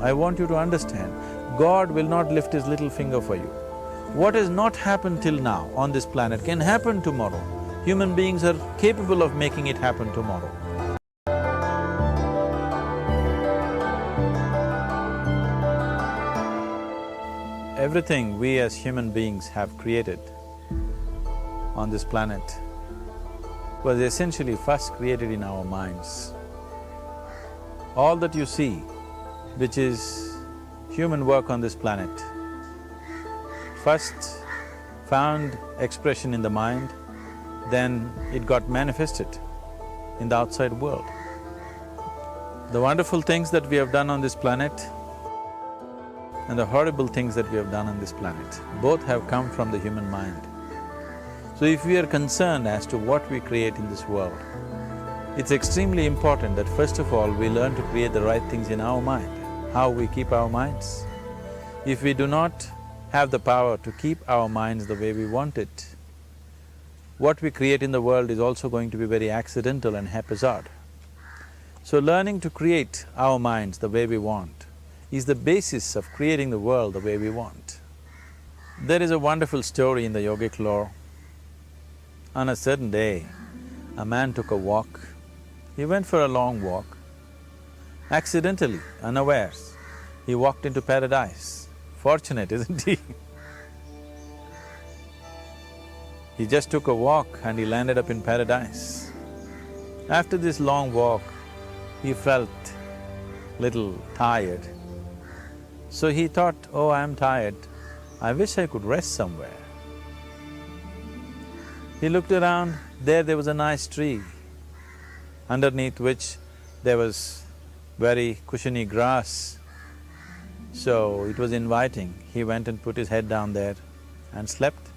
I want you to understand, God will not lift his little finger for you. What has not happened till now on this planet can happen tomorrow. Human beings are capable of making it happen tomorrow. Everything we as human beings have created on this planet was essentially first created in our minds. All that you see, which is human work on this planet, first found expression in the mind, then it got manifested in the outside world. The wonderful things that we have done on this planet and the horrible things that we have done on this planet, both have come from the human mind. So if we are concerned as to what we create in this world, it's extremely important that first of all we learn to create the right things in our mind, how we keep our minds. If we do not have the power to keep our minds the way we want it, what we create in the world is also going to be very accidental and haphazard. So learning to create our minds the way we want is the basis of creating the world the way we want. There is a wonderful story in the yogic lore. On a certain day, a man took a walk. He went for a long walk. Accidentally, unawares, he walked into paradise. Fortunate, isn't he? He just took a walk and he landed up in paradise. After this long walk, he felt little tired. So he thought, oh, I'm tired, I wish I could rest somewhere. He looked around, there was a nice tree, underneath which there was very cushiony grass. So it was inviting. He went and put his head down there and slept.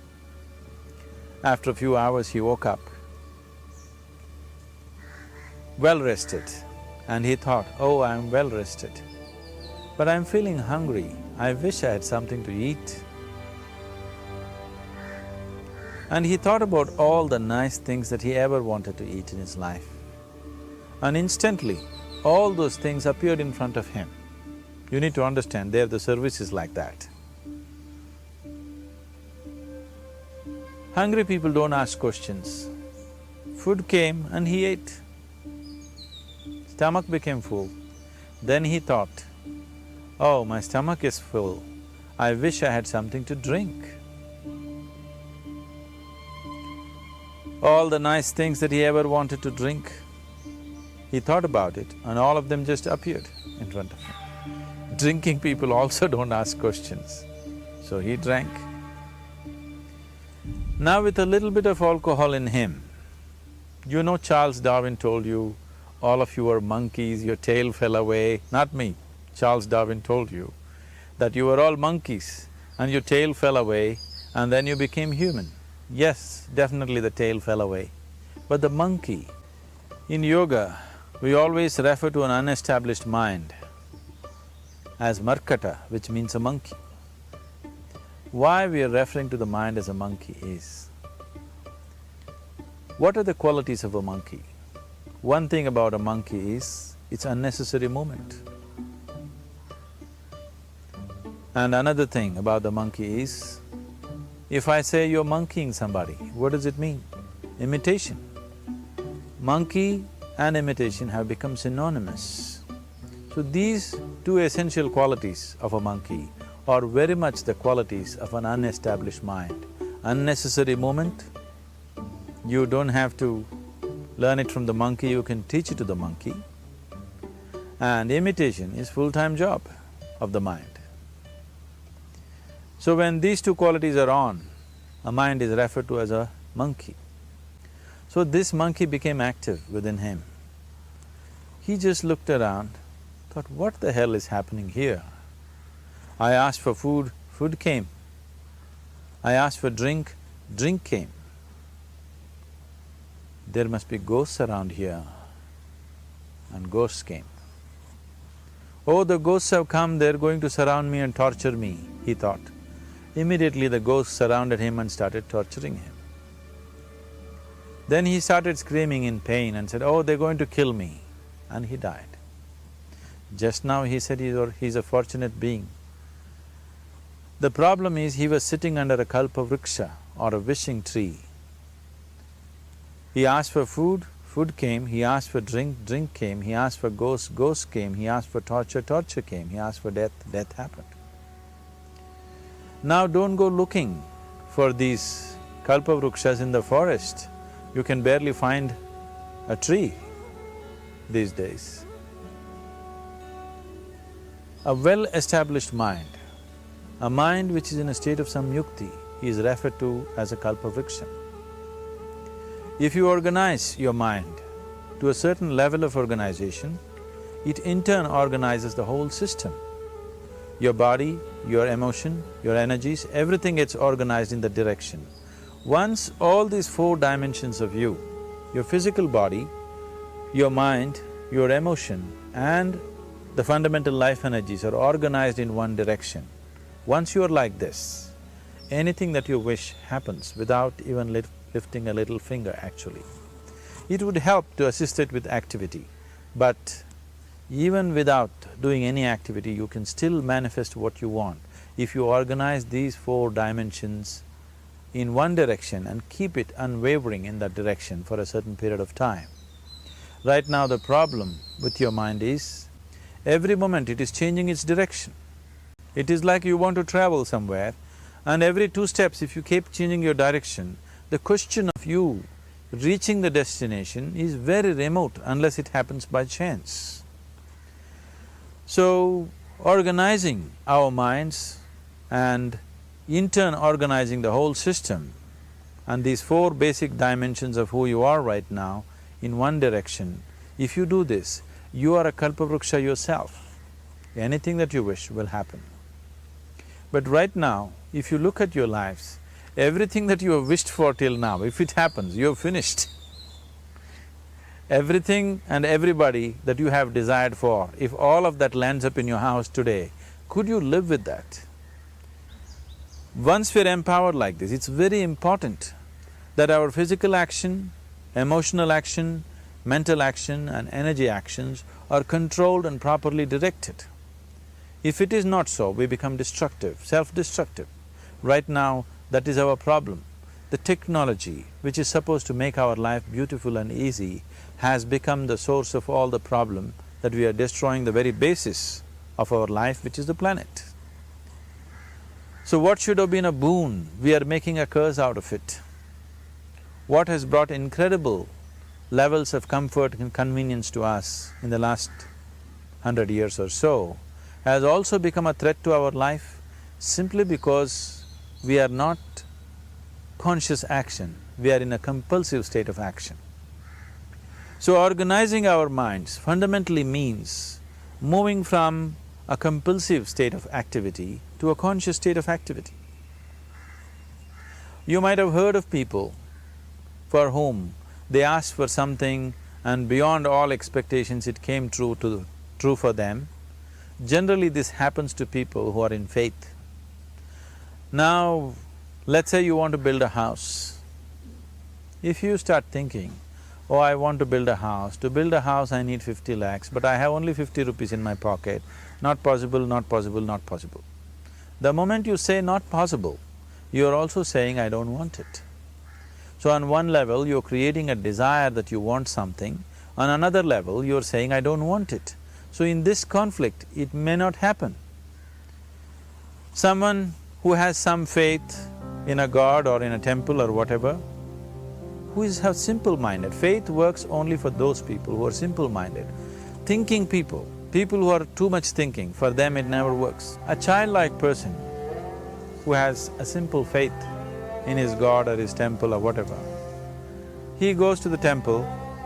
After a few hours he woke up, well rested, and he thought, oh, I'm well rested, but I'm feeling hungry, I wish I had something to eat. And he thought about all the nice things that he ever wanted to eat in his life. And instantly, all those things appeared in front of him. You need to understand, there the service is like that. Hungry people don't ask questions. Food came and he ate. Stomach became full. Then he thought, oh, my stomach is full, I wish I had something to drink. All the nice things that he ever wanted to drink, he thought about it and all of them just appeared in front of him. Drinking people also don't ask questions, so he drank. Now with a little bit of alcohol in him, you know Charles Darwin told you, all of you are monkeys, your tail fell away. Not me, Charles Darwin told you that you were all monkeys and your tail fell away and then you became human. Yes, definitely the tail fell away. But the monkey, in yoga, we always refer to an unestablished mind as markata, which means a monkey. Why we are referring to the mind as a monkey is, what are the qualities of a monkey? One thing about a monkey is, it's unnecessary movement. And another thing about the monkey is, if I say you're monkeying somebody, what does it mean? Imitation. Monkey and imitation have become synonymous. So these two essential qualities of a monkey are very much the qualities of an unestablished mind. Unnecessary movement, you don't have to learn it from the monkey, you can teach it to the monkey. And imitation is full-time job of the mind. So when these two qualities are on, a mind is referred to as a monkey. So this monkey became active within him. He just looked around, thought, what the hell is happening here? I asked for food, food came. I asked for drink, drink came. There must be ghosts around here, and ghosts came. Oh, the ghosts have come, they're going to surround me and torture me, he thought. Immediately the ghosts surrounded him and started torturing him. Then he started screaming in pain and said, oh, they're going to kill me, and he died. Just now he said he's a fortunate being. The problem is he was sitting under a kalpa vriksha or a wishing tree. He asked for food, food came, he asked for drink, drink came, he asked for ghost, ghost came, he asked for torture, torture came, he asked for death, death happened. Now don't go looking for these kalpa vrikshas in the forest. You can barely find a tree these days. A well-established mind, a mind which is in a state of samyukti, is referred to as a kalpa vriksha. If you organize your mind to a certain level of organization, it in turn organizes the whole system. Your body, your emotion, your energies, everything gets organized in that direction. Once all these four dimensions of you, your physical body, your mind, your emotion and the fundamental life energies are organized in one direction, once you are like this, anything that you wish happens without even lifting a little finger actually. It would help to assist it with activity, but even without doing any activity, you can still manifest what you want if you organize these four dimensions in one direction and keep it unwavering in that direction for a certain period of time. Right now the problem with your mind is, every moment it is changing its direction. It is like you want to travel somewhere and every 2 steps if you keep changing your direction, the question of you reaching the destination is very remote unless it happens by chance. So, organizing our minds and in turn organizing the whole system and these four basic dimensions of who you are right now in one direction, if you do this, you are a kalpavruksha yourself. Anything that you wish will happen. But right now, if you look at your lives, everything that you have wished for till now, if it happens, you have finished. Everything and everybody that you have desired for, if all of that lands up in your house today, could you live with that? Once we're empowered like this, it's very important that our physical action, emotional action, mental action and energy actions are controlled and properly directed. If it is not so, we become destructive, self-destructive. Right now, that is our problem. The technology, which is supposed to make our life beautiful and easy, has become the source of all the problem that we are destroying the very basis of our life, which is the planet. So what should have been a boon, we are making a curse out of it. What has brought incredible levels of comfort and convenience to us in the last 100 years or so has also become a threat to our life simply because we are not conscious action, we are in a compulsive state of action. So organizing our minds fundamentally means moving from a compulsive state of activity to a conscious state of activity. You might have heard of people for whom they asked for something and beyond all expectations it came true for them. Generally this happens to people who are in faith. Now, let's say you want to build a house. If you start thinking, oh, I want to build a house, to build a house I need 50 lakhs, but I have only 50 rupees in my pocket, not possible, not possible, not possible. The moment you say not possible, you are also saying I don't want it. So on one level, you're creating a desire that you want something, on another level, you're saying I don't want it. So in this conflict, it may not happen. Someone who has some faith in a god or in a temple or whatever, who is simple-minded, faith works only for those people who are simple-minded. Thinking people, people who are too much thinking, for them it never works. A childlike person who has a simple faith in his god or his temple or whatever, he goes to the temple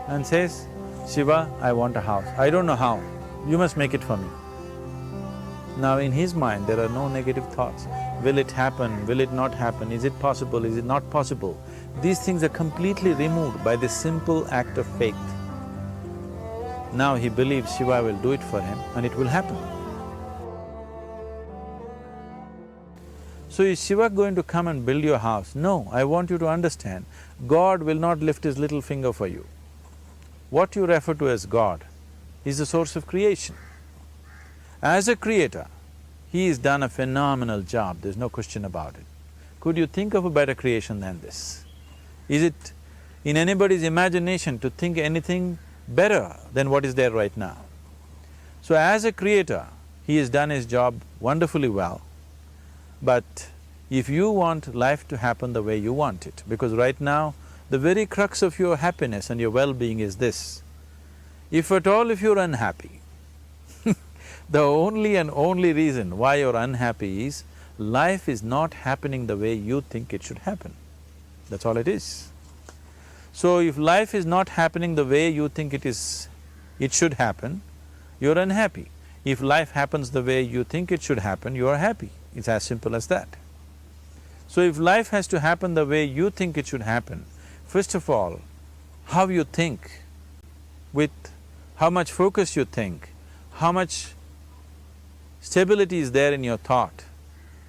and says, Shiva, I want a house. I don't know how, you must make it for me. Now in his mind there are no negative thoughts. Will it happen? Will it not happen? Is it possible? Is it not possible? These things are completely removed by this simple act of faith. Now he believes Shiva will do it for him and it will happen. So is Shiva going to come and build your house? No, I want you to understand, God will not lift his little finger for you. What you refer to as God is the source of creation. As a creator, he has done a phenomenal job, there's no question about it. Could you think of a better creation than this? Is it in anybody's imagination to think anything better than what is there right now? So as a creator, he has done his job wonderfully well, but if you want life to happen the way you want it, because right now, the very crux of your happiness and your well-being is this: if at all if you're unhappy, the only and only reason why you're unhappy is life is not happening the way you think it should happen. That's all it is. So if life is not happening the way you think it should happen, you're unhappy. If life happens the way you think it should happen, you are happy. It's as simple as that. So if life has to happen the way you think it should happen, first of all, how you think, with how much focus you think, how much stability is there in your thought,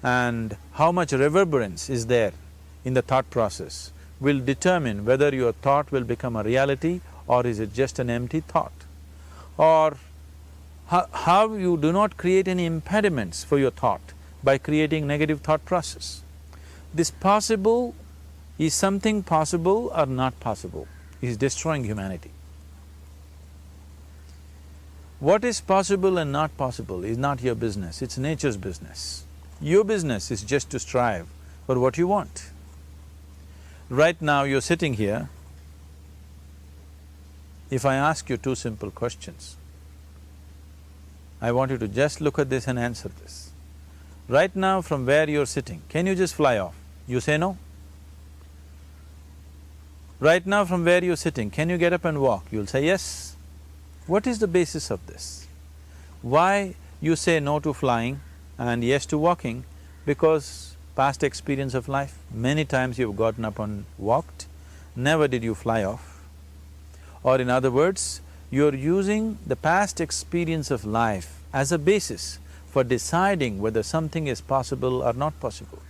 and how much reverberance is there in the thought process will determine whether your thought will become a reality or is it just an empty thought. Or how you do not create any impediments for your thought by creating negative thought process. This possible is something possible or not possible is destroying humanity. What is possible and not possible is not your business, it's nature's business. Your business is just to strive for what you want. Right now you're sitting here, if I ask you two simple questions, I want you to just look at this and answer this. Right now from where you're sitting, can you just fly off? You say no. Right now from where you're sitting, can you get up and walk? You'll say yes. What is the basis of this? Why you say no to flying and yes to walking? Because past experience of life, many times you've gotten up and walked, never did you fly off. Or in other words, you're using the past experience of life as a basis for deciding whether something is possible or not possible.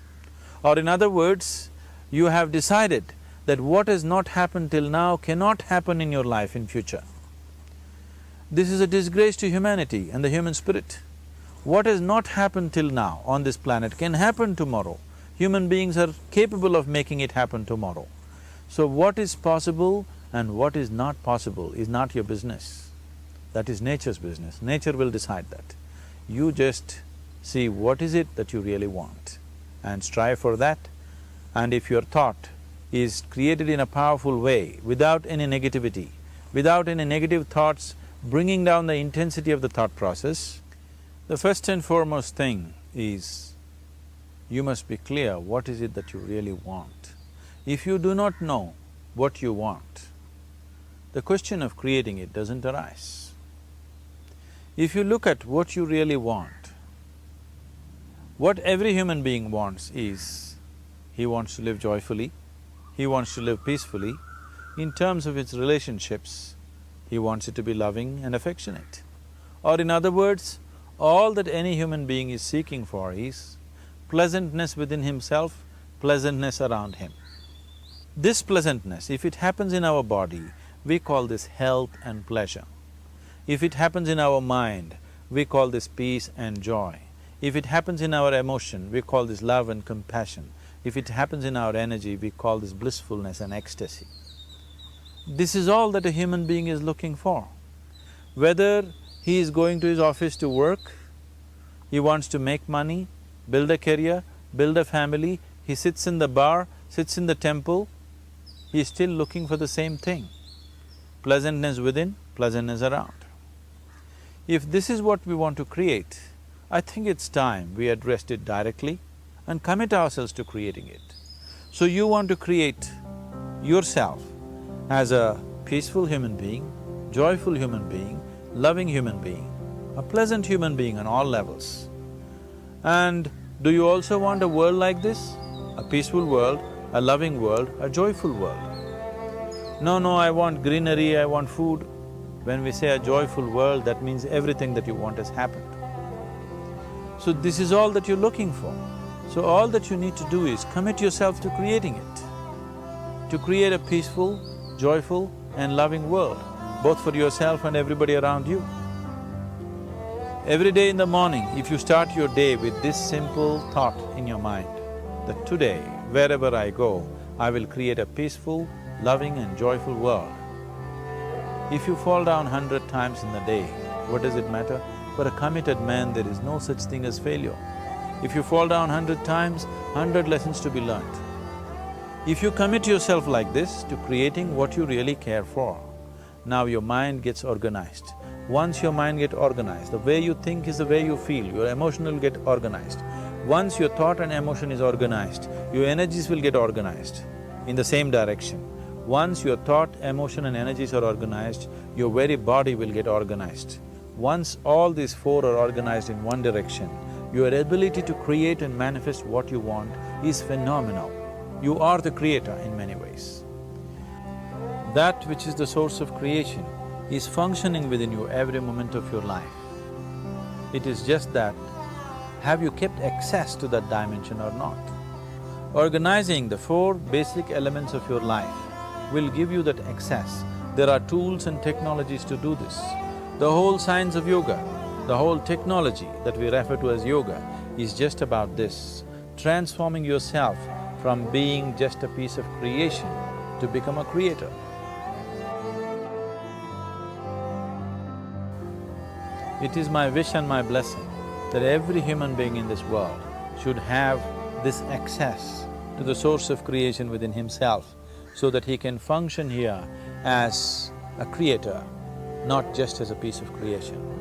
Or in other words, you have decided that what has not happened till now cannot happen in your life in future. This is a disgrace to humanity and the human spirit. What has not happened till now on this planet can happen tomorrow. Human beings are capable of making it happen tomorrow. So what is possible and what is not possible is not your business. That is nature's business. Nature will decide that. You just see what is it that you really want and strive for that. And if your thought is created in a powerful way, without any negativity, without any negative thoughts bringing down the intensity of the thought process, the first and foremost thing is you must be clear what is it that you really want. If you do not know what you want, the question of creating it doesn't arise. If you look at what you really want, what every human being wants is, he wants to live joyfully, he wants to live peacefully. In terms of its relationships, he wants it to be loving and affectionate. Or in other words, all that any human being is seeking for is pleasantness within himself, pleasantness around him. This pleasantness, if it happens in our body, we call this health and pleasure. If it happens in our mind, we call this peace and joy. If it happens in our emotion, we call this love and compassion. If it happens in our energy, we call this blissfulness and ecstasy. This is all that a human being is looking for. Whether he is going to his office to work, he wants to make money, build a career, build a family, he sits in the bar, sits in the temple, he is still looking for the same thing. Pleasantness within, pleasantness around. If this is what we want to create, I think it's time we addressed it directly and commit ourselves to creating it. So you want to create yourself as a peaceful human being, joyful human being, loving human being, a pleasant human being on all levels. And do you also want a world like this? A peaceful world, a loving world, a joyful world? No, I want greenery, I want food. When we say a joyful world, that means everything that you want has happened. So this is all that you're looking for. So all that you need to do is commit yourself to creating it, to create a peaceful, joyful and loving world, both for yourself and everybody around you. Every day in the morning, if you start your day with this simple thought in your mind, that today, wherever I go, I will create a peaceful, loving and joyful world. If you fall down 100 times in the day, what does it matter? For a committed man, there is no such thing as failure. If you fall down 100 times, 100 lessons to be learnt. If you commit yourself like this to creating what you really care for, now your mind gets organized. Once your mind gets organized, the way you think is the way you feel, your emotion will get organized. Once your thought and emotion is organized, your energies will get organized in the same direction. Once your thought, emotion and energies are organized, your very body will get organized. Once all these four are organized in one direction, your ability to create and manifest what you want is phenomenal. You are the creator in many ways. That which is the source of creation is functioning within you every moment of your life. It is just that, have you kept access to that dimension or not? Organizing the four basic elements of your life will give you that access. There are tools and technologies to do this. The whole science of yoga, the whole technology that we refer to as yoga is just about this, transforming yourself from being just a piece of creation to become a creator. It is my wish and my blessing that every human being in this world should have this access to the source of creation within himself so that he can function here as a creator, not just as a piece of creation.